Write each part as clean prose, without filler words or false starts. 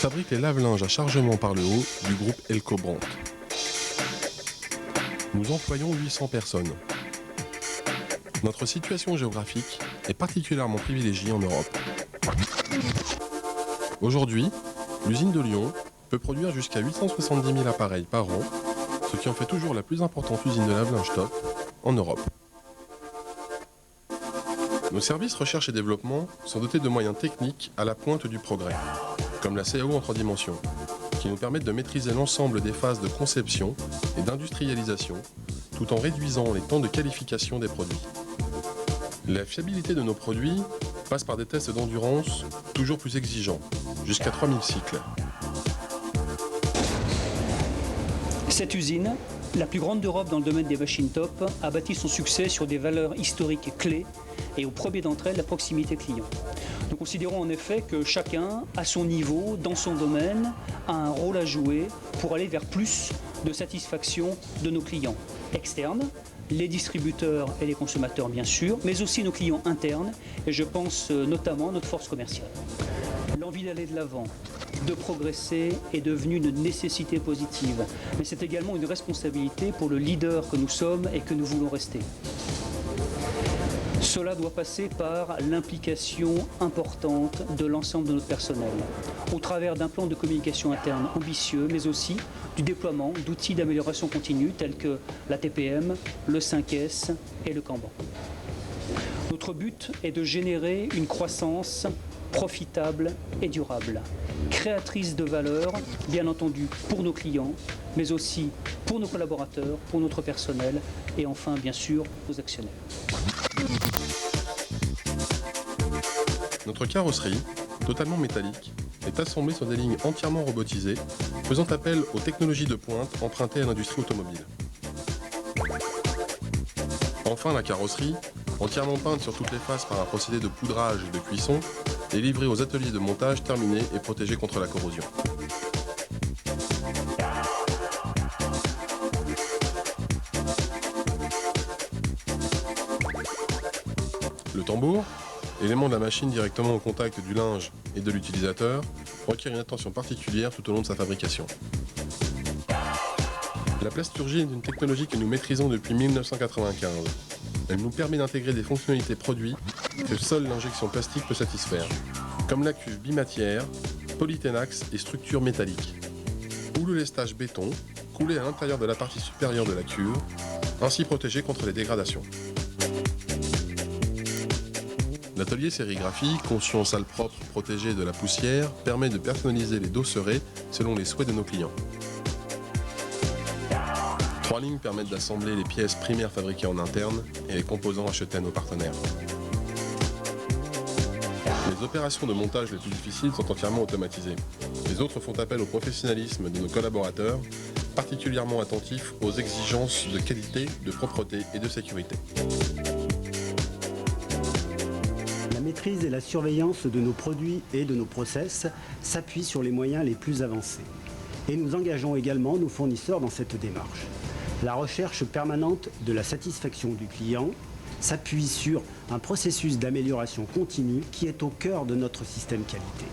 fabrique les lave-linges à chargement par le haut du groupe Elko-Brandt. Nous employons 800 personnes. Notre situation géographique est particulièrement privilégiée en Europe. Aujourd'hui, l'usine de Lyon peut produire jusqu'à 870 000 appareils par an, ce qui en fait toujours la plus importante usine de lave-linge top en Europe. Nos services recherche et développement sont dotés de moyens techniques à la pointe du progrès, comme la CAO en 3 dimensions, qui nous permettent de maîtriser l'ensemble des phases de conception et d'industrialisation, tout en réduisant les temps de qualification des produits. La fiabilité de nos produits passe par des tests d'endurance toujours plus exigeants, jusqu'à 3000 cycles. Cette usine, la plus grande d'Europe dans le domaine des machines top, a bâti son succès sur des valeurs historiques clés et au premier d'entre elles, la proximité client. Nous considérons en effet que chacun, à son niveau, dans son domaine, a un rôle à jouer pour aller vers plus de satisfaction de nos clients externes, les distributeurs et les consommateurs bien sûr, mais aussi nos clients internes, et je pense notamment à notre force commerciale. L'envie d'aller de l'avant, de progresser est devenue une nécessité positive, mais c'est également une responsabilité pour le leader que nous sommes et que nous voulons rester. Cela doit passer par l'implication importante de l'ensemble de notre personnel, au travers d'un plan de communication interne ambitieux, mais aussi du déploiement d'outils d'amélioration continue tels que la TPM, le 5S et le Kanban. Notre but est de générer une croissance profitable et durable, créatrice de valeur, bien entendu pour nos clients, mais aussi pour nos collaborateurs, pour notre personnel et enfin, bien sûr, nos actionnaires. Notre carrosserie, totalement métallique, est assemblée sur des lignes entièrement robotisées, faisant appel aux technologies de pointe empruntées à l'industrie automobile. Enfin, la carrosserie, entièrement peinte sur toutes les faces par un procédé de poudrage et de cuisson, est livrée aux ateliers de montage terminés et protégés contre la corrosion. Le tambour, élément de la machine directement au contact du linge et de l'utilisateur, requiert une attention particulière tout au long de sa fabrication. La plasturgie est une technologie que nous maîtrisons depuis 1995. Elle nous permet d'intégrer des fonctionnalités produits que seule l'injection plastique peut satisfaire, comme la cuve bimatière, polyténax et structure métallique, ou le lestage béton, coulé à l'intérieur de la partie supérieure de la cuve, ainsi protégé contre les dégradations. L'atelier sérigraphie, conçu en salle propre protégée de la poussière, permet de personnaliser les dosserets selon les souhaits de nos clients. 3 lignes permettent d'assembler les pièces primaires fabriquées en interne et les composants achetés à nos partenaires. Les opérations de montage les plus difficiles sont entièrement automatisées. Les autres font appel au professionnalisme de nos collaborateurs, particulièrement attentifs aux exigences de qualité, de propreté et de sécurité. La maîtrise et la surveillance de nos produits et de nos process s'appuient sur les moyens les plus avancés. Et nous engageons également nos fournisseurs dans cette démarche. La recherche permanente de la satisfaction du client s'appuie sur un processus d'amélioration continue qui est au cœur de notre système qualité.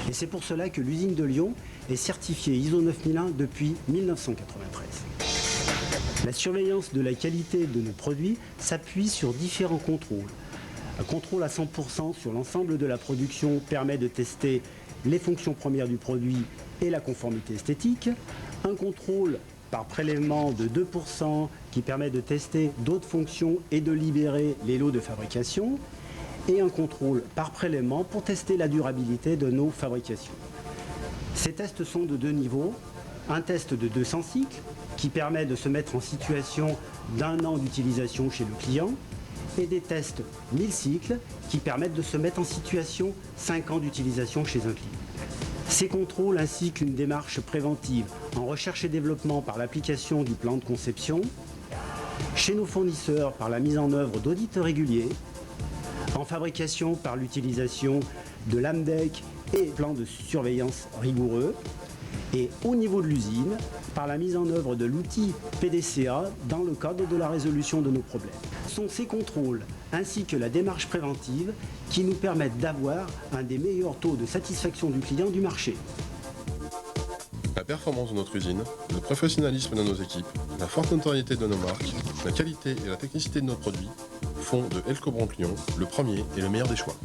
Et c'est pour cela que l'usine de Lyon est certifiée ISO 9001 depuis 1993. La surveillance de la qualité de nos produits s'appuie sur différents contrôles. Un contrôle à 100% sur l'ensemble de la production permet de tester les fonctions premières du produit et la conformité esthétique. Un contrôle par prélèvement de 2% qui permet de tester d'autres fonctions et de libérer les lots de fabrication. Et un contrôle par prélèvement pour tester la durabilité de nos fabrications. Ces tests sont de 2 niveaux. Un test de 200 cycles qui permet de se mettre en situation d'1 an d'utilisation chez le client et des tests 1000 cycles qui permettent de se mettre en situation 5 ans d'utilisation chez un client. Ces contrôles ainsi qu'une démarche préventive en recherche et développement par l'application du plan de conception, chez nos fournisseurs par la mise en œuvre d'audits réguliers, en fabrication par l'utilisation de l'AMDEC et plans de surveillance rigoureux, et au niveau de l'usine, par la mise en œuvre de l'outil PDCA dans le cadre de la résolution de nos problèmes. Ce sont ces contrôles ainsi que la démarche préventive qui nous permettent d'avoir un des meilleurs taux de satisfaction du client du marché. performance de notre usine, le professionnalisme de nos équipes, la forte notoriété de nos marques, la qualité et la technicité de nos produits font de Elco Bronc Lyon le premier et le meilleur des choix.